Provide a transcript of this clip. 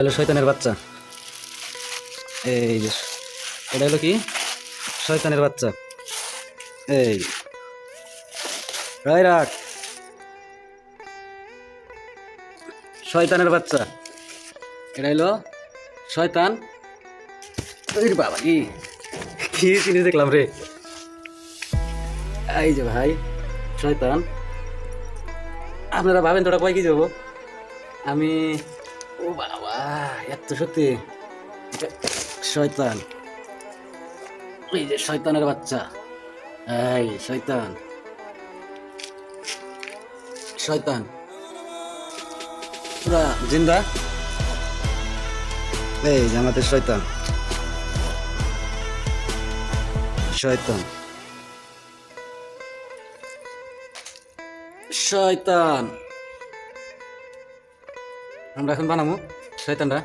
হলো শয়তানের বাচ্চা। এই যে এটা হলো কি শয়তানের বাচ্চা। এই রায় রাখ, শয়তানের বাচ্চা। এটা হলো শয়তান। ওরে বাবা কি কি জিনিস দেখলাম রে। এই যে ভাই শয়তান, আপনারা ভাবেন তোটা কয় কি যাবো আমি। ও বাবা এত সত্যি শয়তান। এই যে শয়তানের বাচ্চা, এই শয়তান শয়তান পুরা জিন্দা। এই যে আমাদের শয়তান শয়তান শয়তান। আমরা এখন বানাবো শয়তানরা।